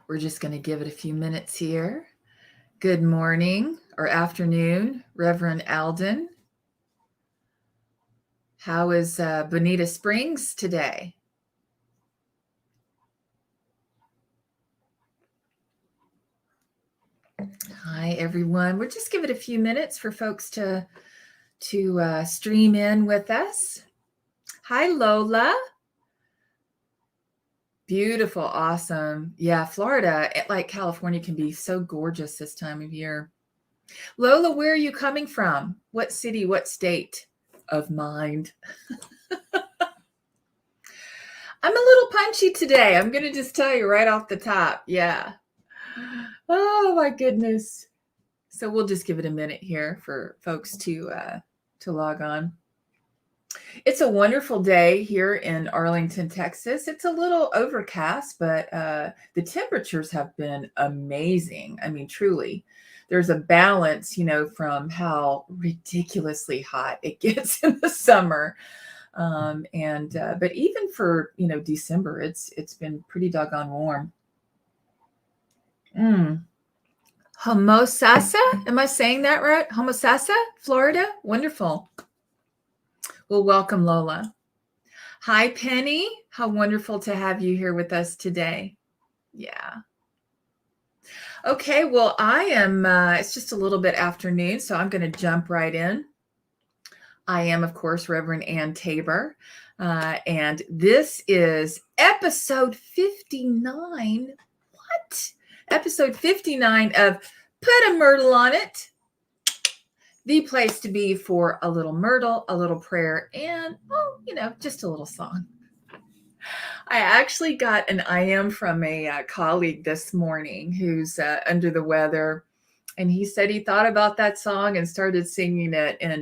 We're just going to give it a few minutes here. Good morning or afternoon, Reverend Alden. How is Bonita Springs today? Hi, everyone. We'll just give it a few minutes for folks to stream in with us. Hi, Lola. Beautiful, awesome. Yeah, Florida, like California, can be so gorgeous this time of year. Lola, where are you coming from? What city, what state of mind? I'm a little punchy today. I'm going to just tell you right off the top. Yeah. Oh, my goodness. So we'll just give it a minute here for folks to log on. It's a wonderful day here in Arlington, Texas. It's a little overcast, but the temperatures have been amazing. I mean, truly, there's a balance, from how ridiculously hot it gets in the summer. But even for, December, it's been pretty doggone warm. Homosassa, am I saying that right? Homosassa, Florida? Wonderful. Well, welcome, Lola. Hi, Penny. How wonderful to have you here with us today. Yeah. Okay, well, I am, it's just a little bit afternoon, so I'm going to jump right in. I am, of course, Reverend Ann Tabor, and this is episode 59. What? Episode 59 of Put a Myrtle on It. The place to be for a little myrtle, a little prayer, and, just a little song. I actually got an IM from a colleague this morning who's under the weather, and he said he thought about that song and started singing it, and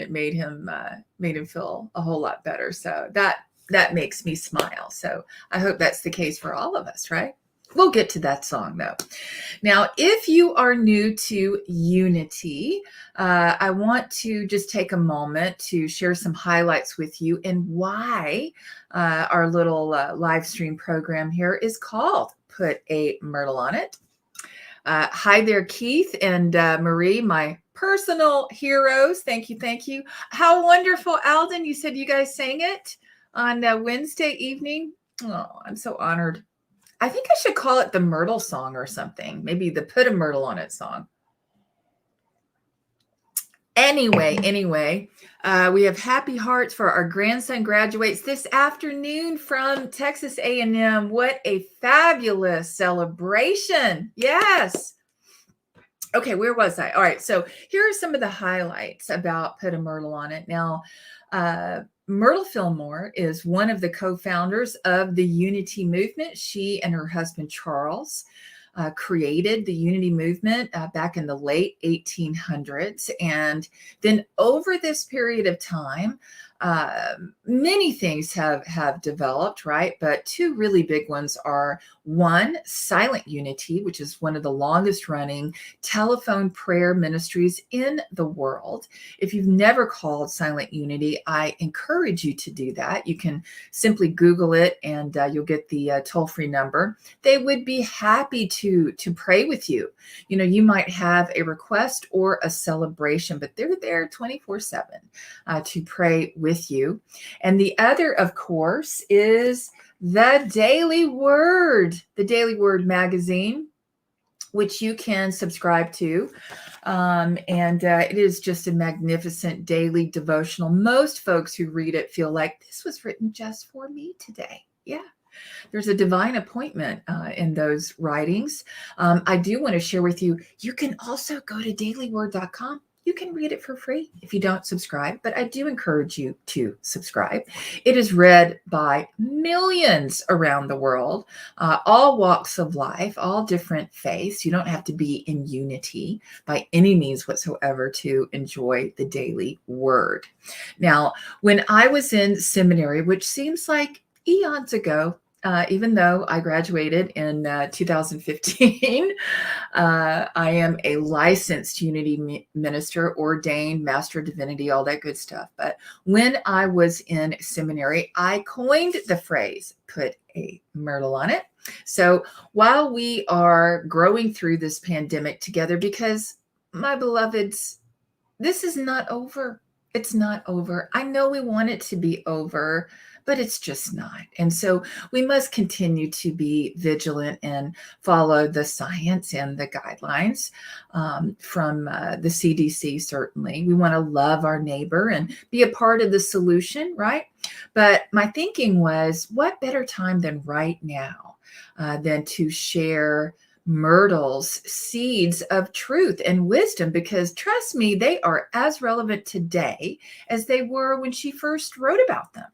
it made him feel a whole lot better. So that makes me smile. So I hope that's the case for all of us, right? We'll get to that song, though. Now, if you are new to Unity, I want to just take a moment to share some highlights with you and why our little live stream program here is called Put a Myrtle on It. Hi there, Keith and Marie, my personal heroes. Thank you, thank you. How wonderful, Alden. You said you guys sang it on Wednesday evening. Oh, I'm so honored. I think I should call it the Myrtle song or something. Maybe the Put a Myrtle on It song. Anyway, we have happy hearts for our grandson graduates this afternoon from Texas A&M. What a fabulous celebration. Yes. Okay, where was I? All right, so here are some of the highlights about Put a Myrtle on It. Now, Myrtle Fillmore is one of the co-founders of the Unity movement. She and her husband, Charles, created the Unity movement back in the late 1800s. And then over this period of time, many things have developed, right? But two really big ones are, one, Silent Unity, which is one of the longest running telephone prayer ministries in the world. If you've never called Silent Unity, I encourage you to do that. You can simply Google it and you'll get the toll-free number. They would be happy to pray with you. You might have a request or a celebration, but they're there 24/7 to pray with you. And the other, of course, is the Daily Word magazine, which you can subscribe to. It is just a magnificent daily devotional. Most folks who read it feel like this was written just for me today. Yeah. There's a divine appointment in those writings. I do want to share with you, you can also go to dailyword.com. You can read it for free if you don't subscribe, but I do encourage you to subscribe. It is read by millions around the world, all walks of life, all different faiths. You don't have to be in unity by any means whatsoever to enjoy the daily word. Now, when I was in seminary, which seems like eons ago, even though I graduated in 2015, I am a licensed Unity minister, ordained, Master of Divinity, all that good stuff. But when I was in seminary, I coined the phrase, put A Myrtle on It. So while we are growing through this pandemic together, because my beloveds, this is not over. It's not over. I know we want it to be over, but it's just not. And so we must continue to be vigilant and follow the science and the guidelines from the CDC, certainly. We want to love our neighbor and be a part of the solution, right? But my thinking was, what better time than right now than to share Myrtle's seeds of truth and wisdom, because trust me, they are as relevant today as they were when she first wrote about them.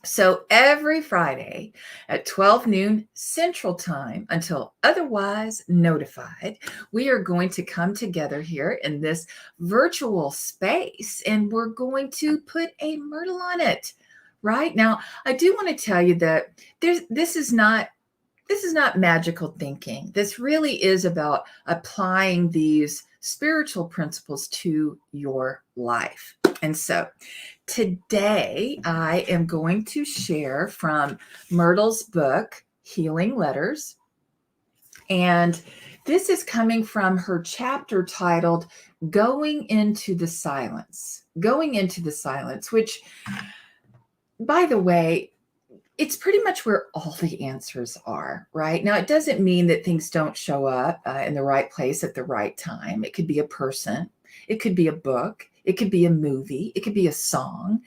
So every Friday at 12 noon Central Time, until otherwise notified, we are going to come together here in this virtual space, and we're going to put a myrtle on it. Right now, I do want to tell you that this is not magical thinking. This really is about applying these spiritual principles to your life. And so today I am going to share from Myrtle's book, Healing Letters. And this is coming from her chapter titled Going into the Silence. Going into the Silence, which, by the way, it's pretty much where all the answers are, right? Now, it doesn't mean that things don't show up in the right place at the right time. It could be a person. It could be a book. It could be a movie. It could be a song.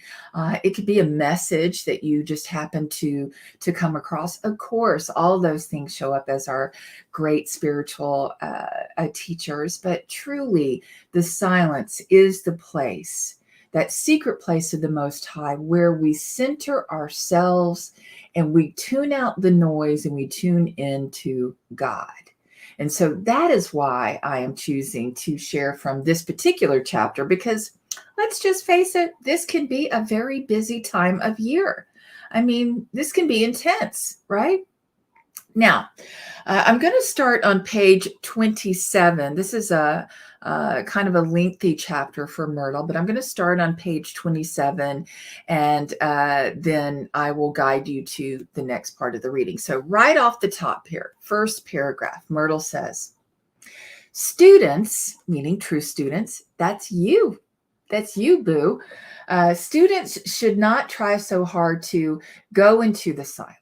It could be a message that you just happen to come across. Of course, all those things show up as our great spiritual teachers. But truly, the silence is the place, that secret place of the Most High, where we center ourselves and we tune out the noise and we tune into God. And so that is why I am choosing to share from this particular chapter, because let's just face it, this can be a very busy time of year. I mean, this can be intense, right? Now, I'm going to start on page 27. This is a kind of a lengthy chapter for Myrtle, but I'm going to start on page 27, and then I will guide you to the next part of the reading. So right off the top here, first paragraph, Myrtle says, students, meaning true students, that's you. That's you, boo. Students should not try so hard to go into the silence.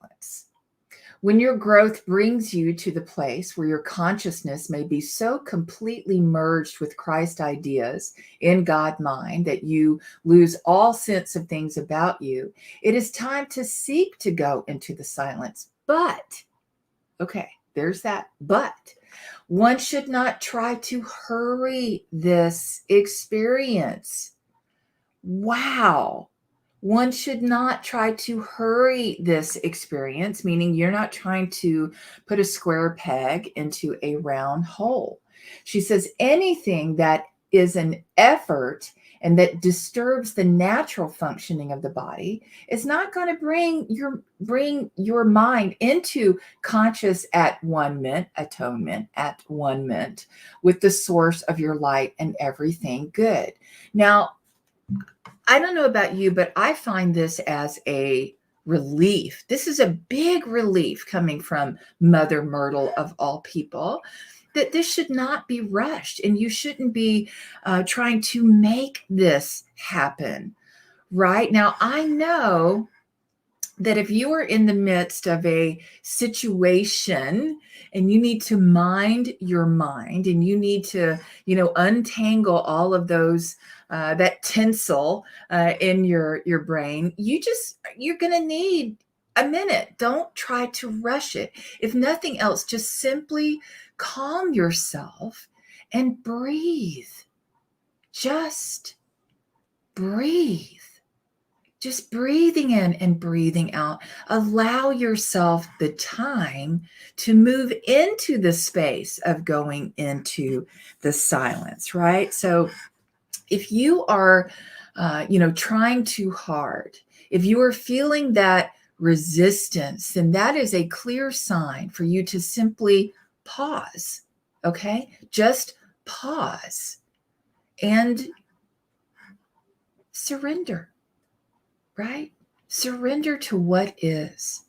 When your growth brings you to the place where your consciousness may be so completely merged with Christ ideas in God mind that you lose all sense of things about you, it is time to seek to go into the silence. But, okay, there's that but. One should not try to hurry this experience. Wow. One should not try to hurry this experience, meaning you're not trying to put a square peg into a round hole. She says anything that is an effort and that disturbs the natural functioning of the body is not going to bring your mind into conscious atonement at one with the source of your light and everything good. Now, I don't know about you, but I find this as a relief. This is a big relief coming from Mother Myrtle of all people, that this should not be rushed, and you shouldn't be trying to make this happen. Right now, I know that if you are in the midst of a situation and you need to mind your mind and you need to, untangle all of those, that tinsel in your brain, you're going to need a minute. Don't try to rush it. If nothing else, just simply calm yourself and breathe. Just breathe. Just breathing in and breathing out. Allow yourself the time to move into the space of going into the silence, right? So if you are, trying too hard, if you are feeling that resistance, then that is a clear sign for you to simply pause, okay? Just pause and surrender. Right? Surrender to what is.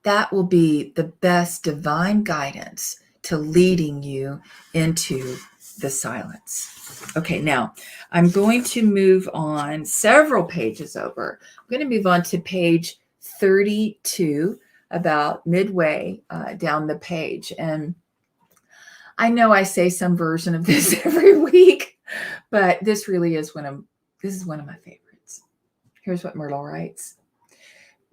that will be the best divine guidance to leading you into the silence. Okay, now I'm going to move on several pages over. I'm going to move on to page 32, about midway down the page. And I know I say some version of this every week, but this really is one of my favorites. Here's what Myrtle writes.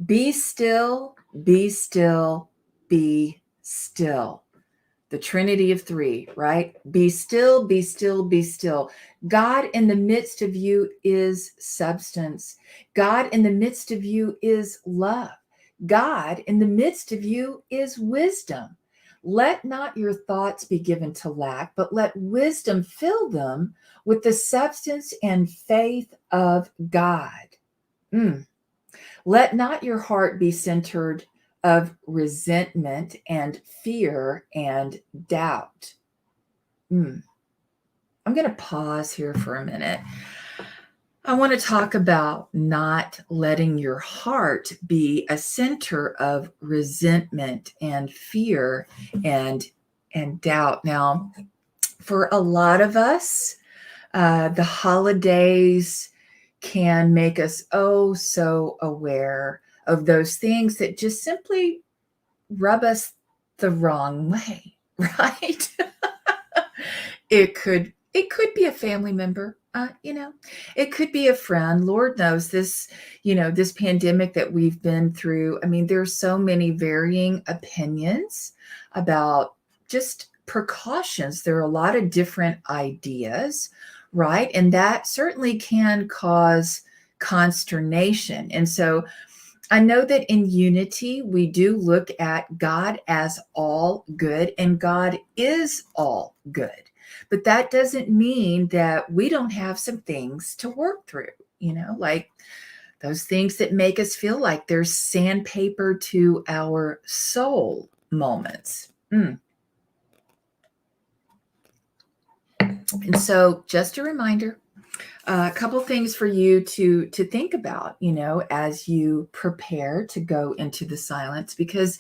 Be still, be still, be still. The Trinity of three, right? Be still, be still, be still. God in the midst of you is substance. God in the midst of you is love. God in the midst of you is wisdom. Let not your thoughts be given to lack, but let wisdom fill them with the substance and faith of God. Let not your heart be centered of resentment and fear and doubt. I'm going to pause here for a minute. I want to talk about not letting your heart be a center of resentment and fear and doubt. Now, for a lot of us, the holidays can make us so aware of those things that just simply rub us the wrong way, right? It could be a family member, it could be a friend. Lord knows this, this pandemic that we've been through. I mean, there's so many varying opinions about just precautions. There are a lot of different ideas, right? And that certainly can cause consternation. And so I know that in unity, we do look at God as all good, and God is all good. But that doesn't mean that we don't have some things to work through, like those things that make us feel like there's sandpaper to our soul moments. And so just a reminder, a couple things for you to think about, as you prepare to go into the silence, because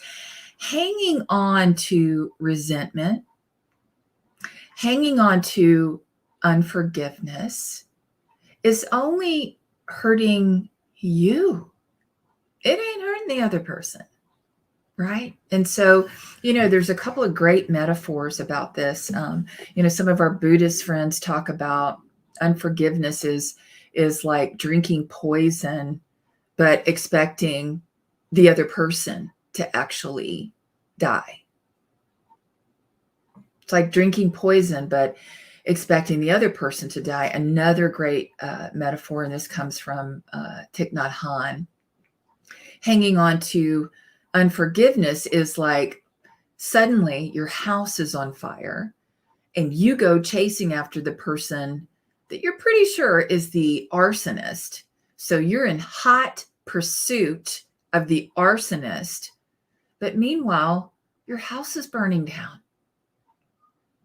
hanging on to resentment, hanging on to unforgiveness is only hurting you. It ain't hurting the other person, right? And so, there's a couple of great metaphors about this. Some of our Buddhist friends talk about unforgiveness is like drinking poison, but expecting the other person to actually die. It's like drinking poison, but expecting the other person to die. Another great metaphor, and this comes from Thich Nhat Hanh. Hanging on to unforgiveness is like suddenly your house is on fire and you go chasing after the person that you're pretty sure is the arsonist. So you're in hot pursuit of the arsonist, but meanwhile, your house is burning down.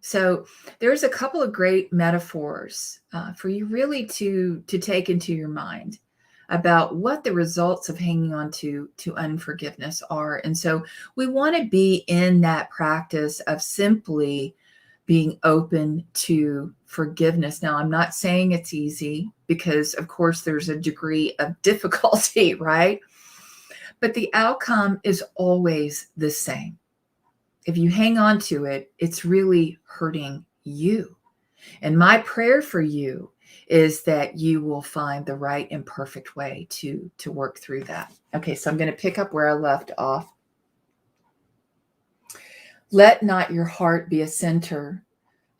So there's a couple of great metaphors for you really to take into your mind about what the results of hanging on to unforgiveness are. And so we want to be in that practice of simply being open to forgiveness. Now, I'm not saying it's easy, because of course there's a degree of difficulty, right? But the outcome is always the same. If you hang on to it, it's really hurting you. And my prayer for you is that you will find the right and perfect way to work through that. Okay, so I'm going to pick up where I left off. Let not your heart be a center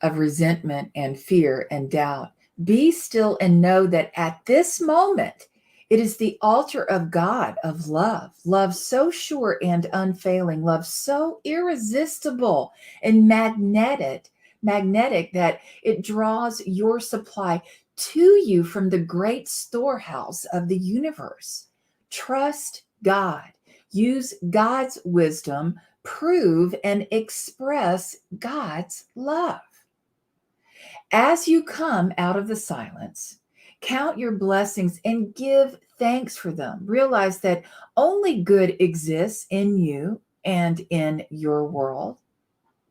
of resentment and fear and doubt. Be still and know that at this moment, it is the altar of God, of love so sure and unfailing, love so irresistible and magnetic that it draws your supply to you from the great storehouse of the universe. Trust God. Use God's wisdom. Prove and express God's love. As you come out of the silence, count your blessings and give thanks for them. Realize that only good exists in you and in your world.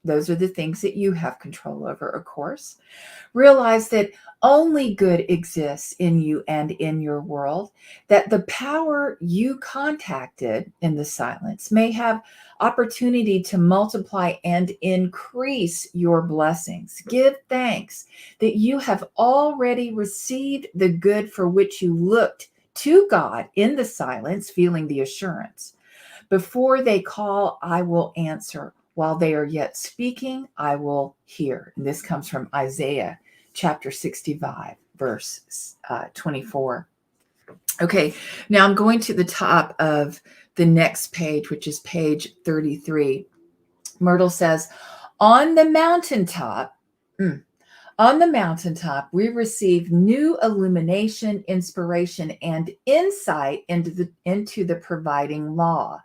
Those are the things that you have control over, of course. Realize that only good exists in you and in your world, that the power you contacted in the silence may have opportunity to multiply and increase your blessings. Give thanks that you have already received the good for which you looked to God in the silence, feeling the assurance. Before they call, I will answer. While they are yet speaking, I will hear. And this comes from Isaiah chapter 65, verse 24. Okay, now I'm going to the top of the next page, which is page 33. Myrtle says, on the mountaintop, we receive new illumination, inspiration, and insight into the providing law.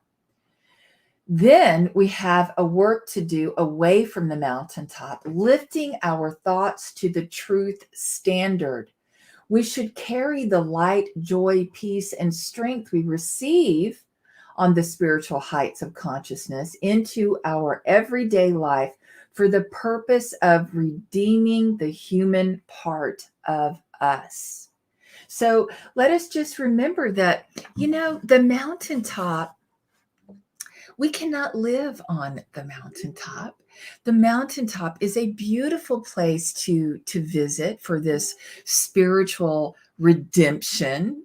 Then we have a work to do away from the mountaintop, lifting our thoughts to the truth standard. We should carry the light, joy, peace, and strength we receive on the spiritual heights of consciousness into our everyday life for the purpose of redeeming the human part of us. So let us just remember that, the mountaintop, we cannot live on the mountaintop. The mountaintop is a beautiful place to visit for this spiritual redemption,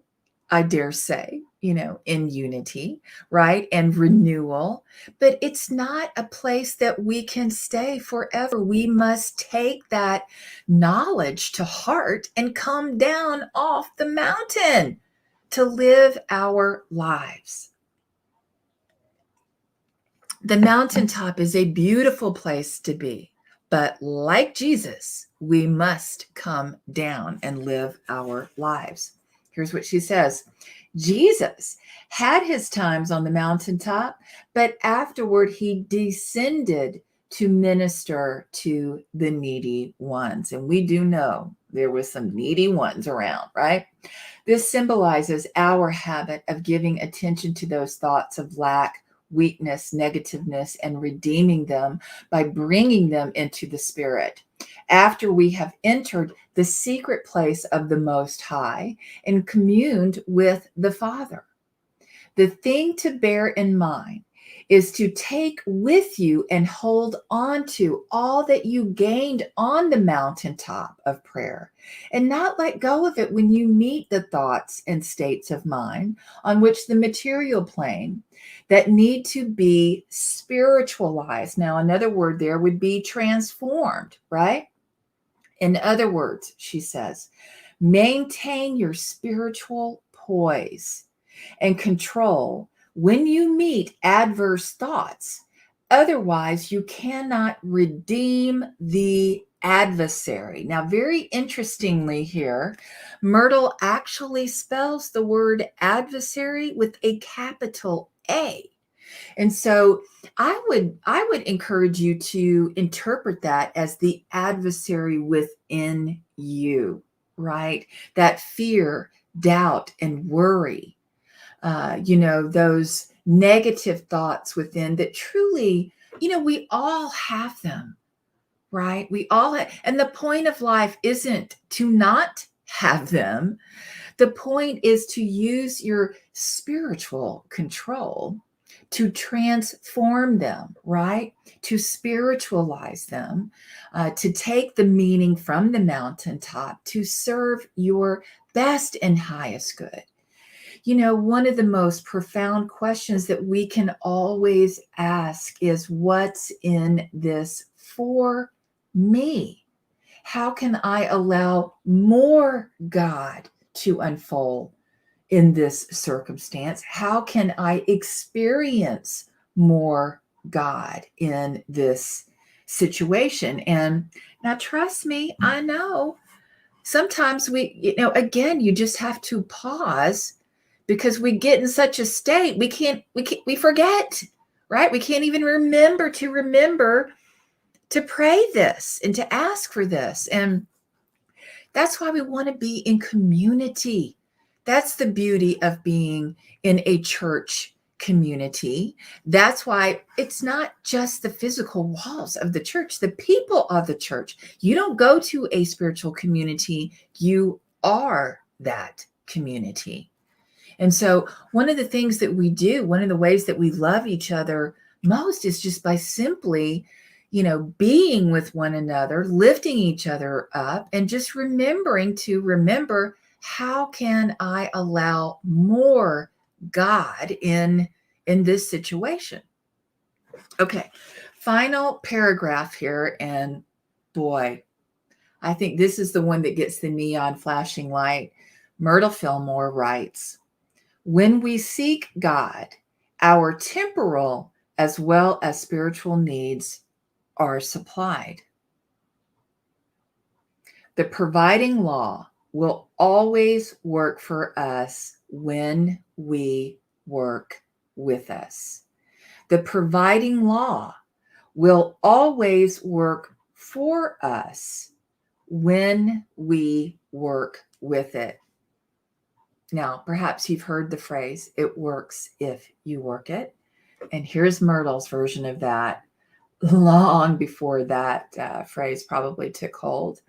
I dare say, in unity, right? And renewal. But it's not a place that we can stay forever. We must take that knowledge to heart and come down off the mountain to live our lives. The mountaintop is a beautiful place to be, but like Jesus, we must come down and live our lives. Here's what she says. Jesus had his times on the mountaintop, but afterward he descended to minister to the needy ones. And we do know there was some needy ones around, right? This symbolizes our habit of giving attention to those thoughts of lack, weakness, negativeness, and redeeming them by bringing them into the Spirit. After we have entered the secret place of the Most High and communed with the Father. The thing to bear in mind is to take with you and hold on to all that you gained on the mountaintop of prayer and not let go of it when you meet the thoughts and states of mind on which the material plane that need to be spiritualized. Now, another word there would be transformed, right? In other words, she says, maintain your spiritual poise and control when you meet adverse thoughts. Otherwise, you cannot redeem the adversary. Now, very interestingly here, Myrtle actually spells the word adversary with a capital A. And so I would encourage you to interpret that as the adversary within you, right? That fear, doubt, and worry. Those negative thoughts within that truly, we all have them, right? We all have, and the point of life isn't to not have them. The point is to use your spiritual control to transform them, right? To spiritualize them, to take the meaning from the mountaintop, to serve your best and highest good. One of the most profound questions that we can always ask is, what's in this for me? How can I allow more God to unfold in this circumstance? How can I experience more God in this situation? And now, trust me, I know sometimes again, you just have to pause because we get in such a state, we forget, right? We can't even remember to pray this and to ask for this. And that's why we want to be in community That's the beauty of being in a church community. That's why it's not just the physical walls of the church, the people of the church. You don't go to a spiritual community, you are that community. And so, one of the things that we do, one of the ways that we love each other most is just by simply, being with one another, lifting each other up, and just remember how can I allow more God in this situation. Okay, final paragraph here, and boy, I think this is the one that gets the neon flashing light. Myrtle Fillmore writes, when we seek God, our temporal as well as spiritual needs are supplied. The providing law will always work for us when we work with us. The providing law will always work for us when we work with it. Now, perhaps you've heard the phrase, it works if you work it. And here's Myrtle's version of that long before that phrase probably took hold.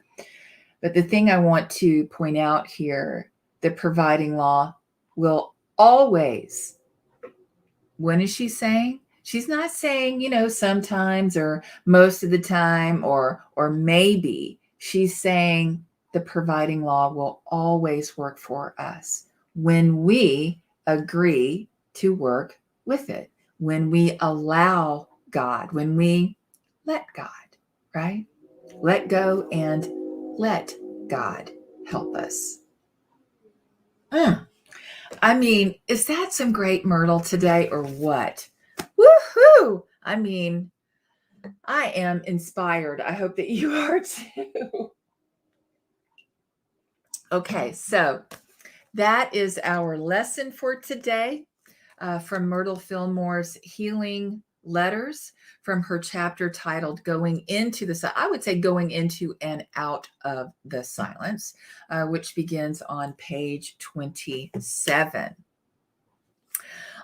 But the thing I want to point out here, the providing law will always, when is she saying? She's not saying, sometimes or most of the time or maybe. She's saying the providing law will always work for us when we agree to work with it, when we allow God, when we let God, right? Let go and let God help us. I mean, is that some great Myrtle today or what? Woohoo! I mean, I am inspired. I hope that you are too. Okay, so that is our lesson for today from Myrtle Fillmore's Healing Letters from her chapter titled Going Into the, I would say Going Into and Out of the Silence, which begins on page 27.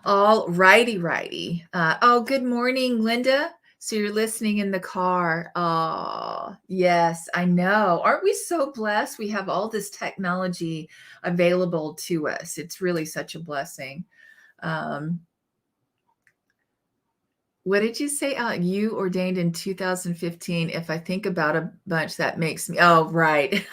All righty. Oh, good morning, Linda. So you're listening in the car. Oh, yes, I know. Aren't we so blessed? We have all this technology available to us. It's really such a blessing. What did you say? You ordained in 2015. If I think about a bunch, that makes me, oh, right.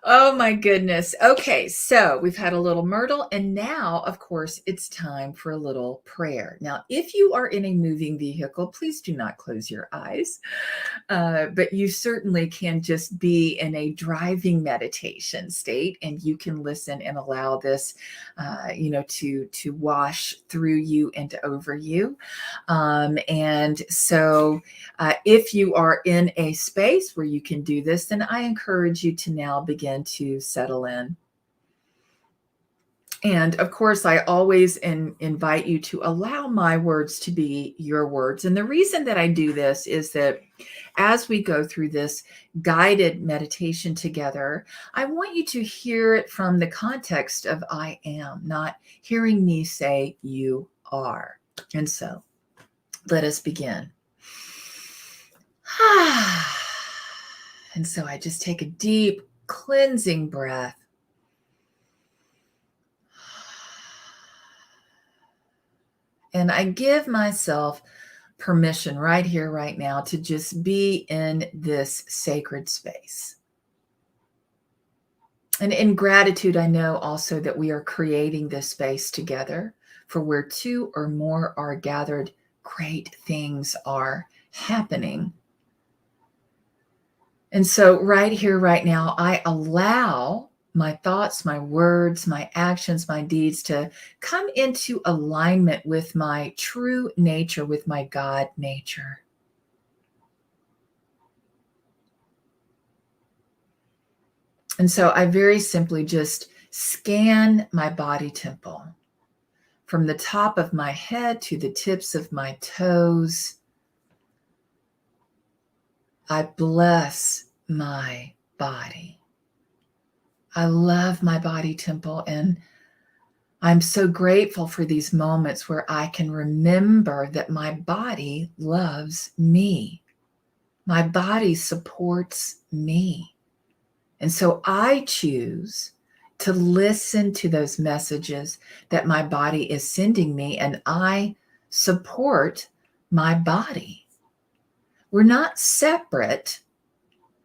Oh my goodness. Okay, so we've had a little Myrtle, and now, of course, it's time for a little prayer. Now, if you are in a moving vehicle, please do not close your eyes, but you certainly can just be in a driving meditation state, and you can listen and allow this, to wash through you and over you. And so, if you are in a space where you can do this, then I encourage you to now begin to settle in. And of course, I always invite you to allow my words to be your words. And the reason that I do this is that as we go through this guided meditation together, I want you to hear it from the context of I am, not hearing me say you are. And so let us begin. And so I just take a deep cleansing breath. And I give myself permission right here, right now, to just be in this sacred space. And in gratitude, I know also that we are creating this space together, for where two or more are gathered, great things are happening. And so right here, right now, I allow my thoughts, my words, my actions, my deeds to come into alignment with my true nature, with my God nature. And so I very simply just scan my body temple from the top of my head to the tips of my toes. I bless my body. I love my body temple, and I'm so grateful for these moments where I can remember that my body loves me. My body supports me. And so I choose to listen to those messages that my body is sending me, and I support my body. We're not separate,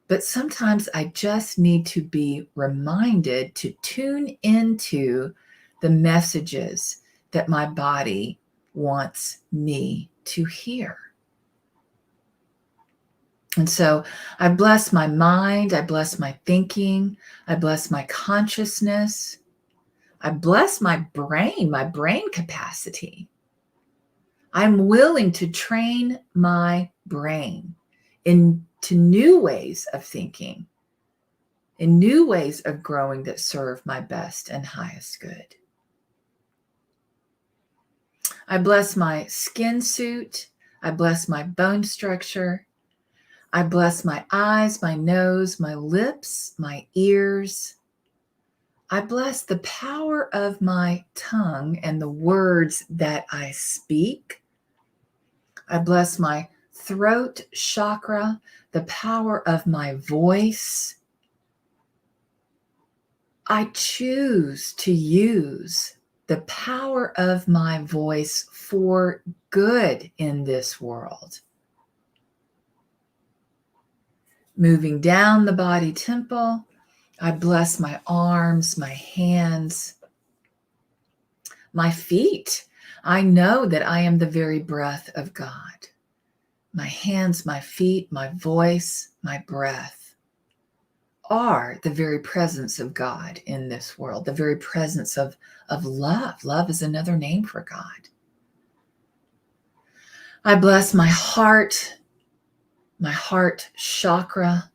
but sometimes I just need to be reminded to tune into the messages that my body wants me to hear. And so I bless my mind, I bless my thinking, I bless my consciousness, I bless my brain capacity. I'm willing to train my brain into new ways of thinking, in new ways of growing that serve my best and highest good. I bless my skin suit. I bless my bone structure. I bless my eyes, my nose, my lips, my ears. I bless the power of my tongue and the words that I speak. I bless my throat chakra, the power of my voice. I choose to use the power of my voice for good in this world. Moving down the body temple, I bless my arms, my hands, my feet. I know that I am the very breath of God. My hands, my feet, my voice, my breath are the very presence of God in this world, the very presence of love. Love is another name for God. I bless my heart chakra,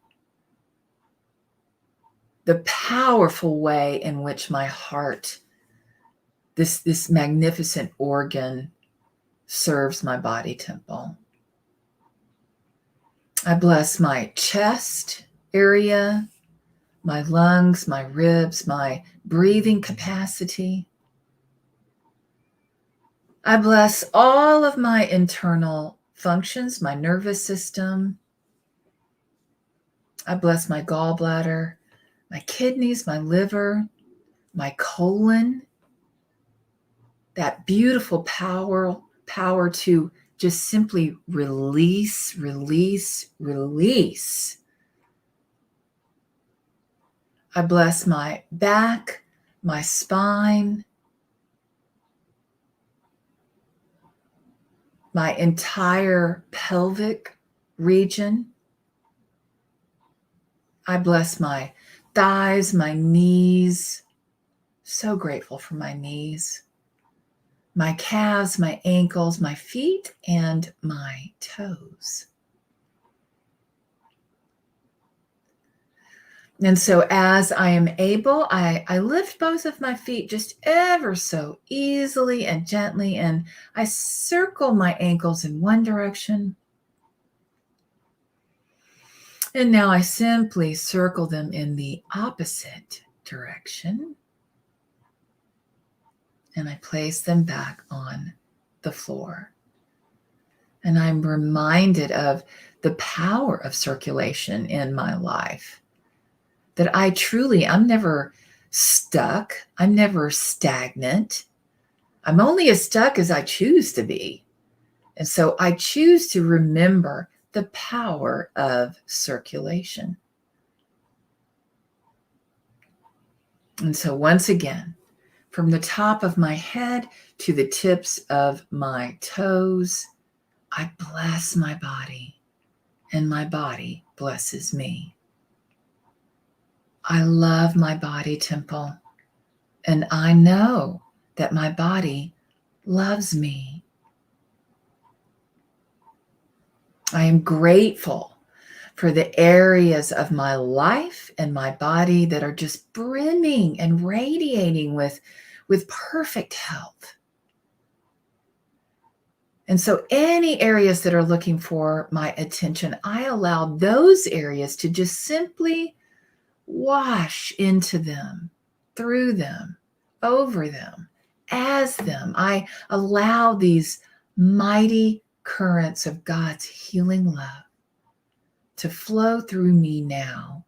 the powerful way in which my heart, this magnificent organ, serves my body temple. I bless my chest area, my lungs, my ribs, my breathing capacity. I bless all of my internal functions, my nervous system. I bless my gallbladder, my kidneys, my liver, my colon, that beautiful power to just simply release. I bless my back, my spine, my entire pelvic region. I bless my thighs, my knees. So grateful for my knees, my calves, my ankles, my feet, and my toes. And so as I am able, I lift both of my feet just ever so easily and gently, and I circle my ankles in one direction. And now I simply circle them in the opposite direction. And I place them back on the floor. And I'm reminded of the power of circulation in my life. That I'm never stuck. I'm never stagnant. I'm only as stuck as I choose to be. And so I choose to remember the power of circulation. And so once again, from the top of my head to the tips of my toes, I bless my body, and my body blesses me. I love my body temple, and I know that my body loves me. I am grateful for the areas of my life and my body that are just brimming and radiating with perfect health. And so any areas that are looking for my attention, I allow those areas to just simply wash into them, through them, over them, as them. I allow these mighty currents of God's healing love to flow through me now,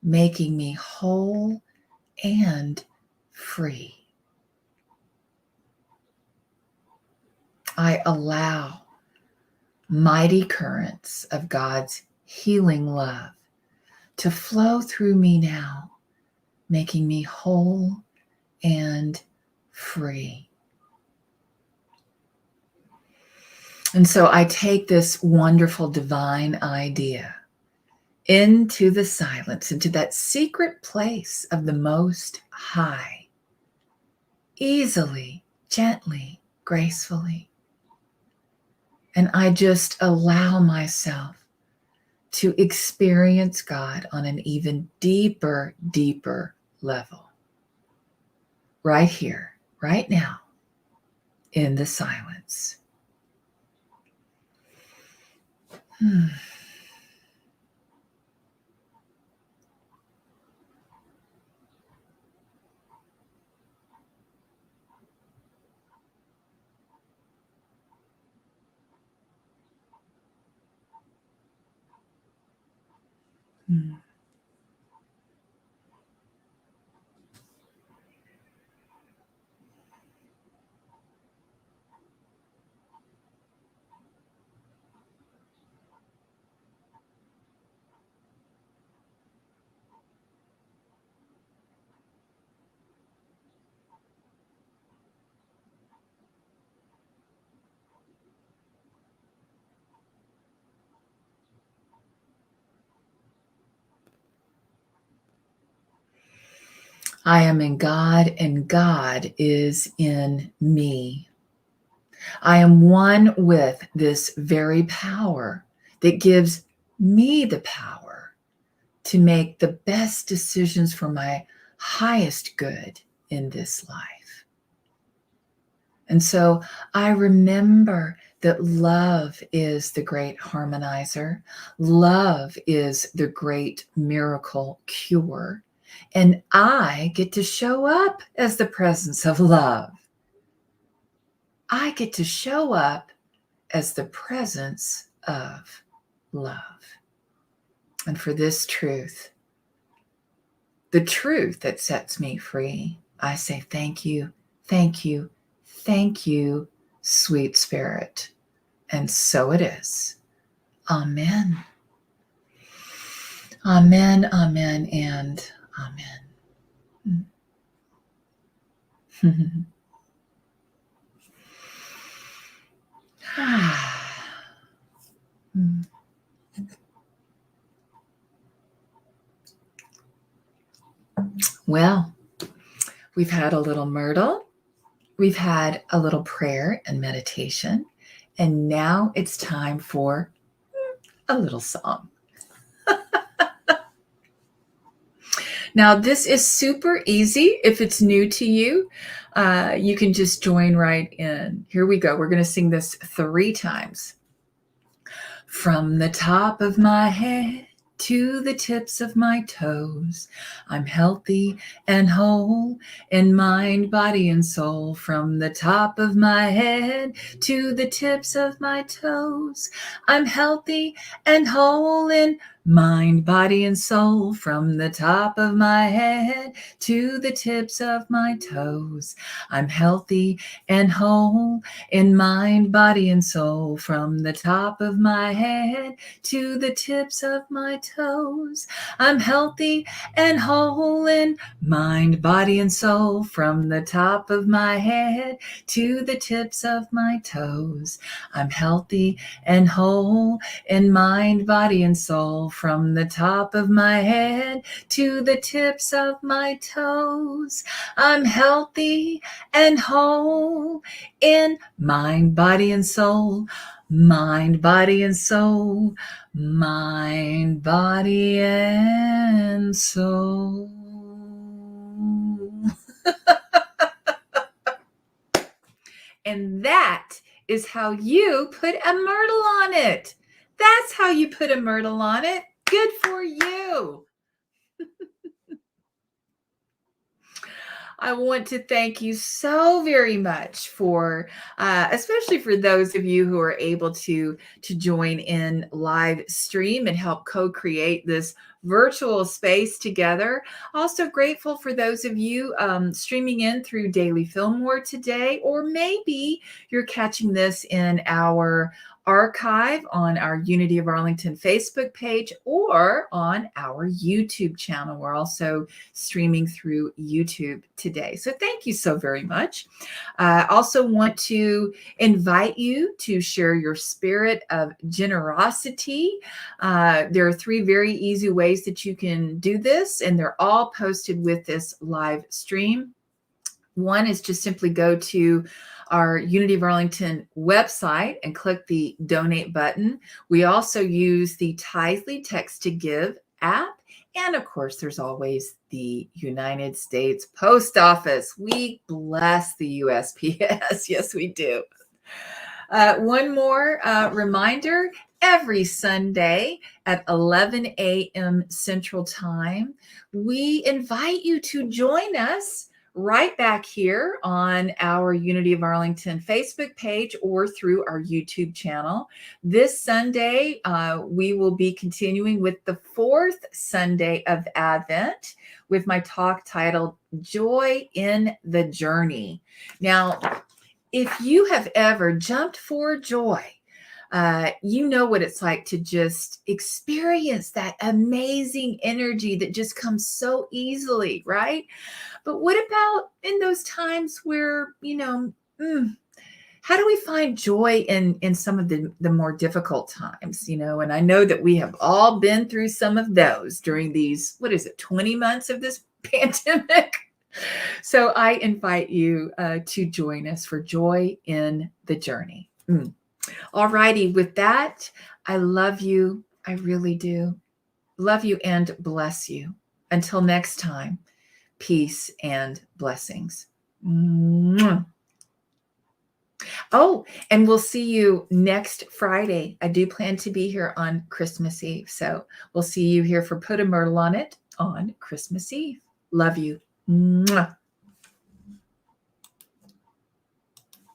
making me whole and free. I allow mighty currents of God's healing love to flow through me now, making me whole and free. And so I take this wonderful divine idea into the silence, into that secret place of the Most High, easily, gently, gracefully. And I just allow myself to experience God on an even deeper, deeper level. Right here, right now, in the silence. I am in God, and God is in me. I am one with this very power that gives me the power to make the best decisions for my highest good in this life. And so I remember that love is the great harmonizer. Love is the great miracle cure. And I get to show up as the presence of love. I get to show up as the presence of love. And for this truth, the truth that sets me free, I say thank you, thank you, thank you, sweet Spirit. And so it is. Amen. Amen, amen, and amen. Well, we've had a little myrtle, we've had a little prayer and meditation, and now it's time for a little song. Now, this is super easy. If it's new to you, you can just join right in. Here we go. We're going to sing this 3 times. From the top of my head to the tips of my toes, I'm healthy and whole in mind, body, and soul. From the top of my head to the tips of my toes, I'm healthy and whole in mind, body, and soul. From the top of my head to the tips of my toes, I'm healthy and whole in mind, body, and soul. From the top of my head to the tips of my toes, I'm healthy and whole in mind, body, and soul. From the top of my head to the tips of my toes, I'm healthy and whole in mind, body, and soul. From the top of my head to the tips of my toes, I'm healthy and whole in mind, body, and soul. Mind, body, and soul. Mind, body, and soul. And that is how you put a myrtle on it. That's how you put a myrtle on it. Good for you. I want to thank you so very much for, especially for those of you who are able to join in live stream and help co-create this virtual space together. Also grateful for those of you streaming in through Daily Fillmore today, or maybe you're catching this in our archive on our Unity of Arlington Facebook page or on our YouTube channel. We're also streaming through YouTube today. So thank you so very much. I also want to invite you to share your spirit of generosity. There are 3 very easy ways that you can do this, and they're all posted with this live stream. One is just simply go to our Unity of Arlington website and click the donate button. We also use the Tithely Text to Give app. And of course, there's always the United States Post Office. We bless the USPS. Yes, we do. One more reminder, every Sunday at 11 a.m. Central Time, we invite you to join us right back here on our Unity of Arlington Facebook page or through our YouTube channel. This Sunday, we will be continuing with the 4th Sunday of Advent with my talk titled Joy in the Journey. Now, if you have ever jumped for joy, you know what it's like to just experience that amazing energy that just comes so easily, right? But what about in those times where, how do we find joy in some of the more difficult times, And I know that we have all been through some of those during these, 20 months of this pandemic. So I invite you to join us for Joy in the Journey. All righty. With that, I love you. I really do. Love you and bless you. Until next time, peace and blessings. Mwah. Oh, and we'll see you next Friday. I do plan to be here on Christmas Eve. So we'll see you here for Put a Myrtle on It on Christmas Eve. Love you. Mwah.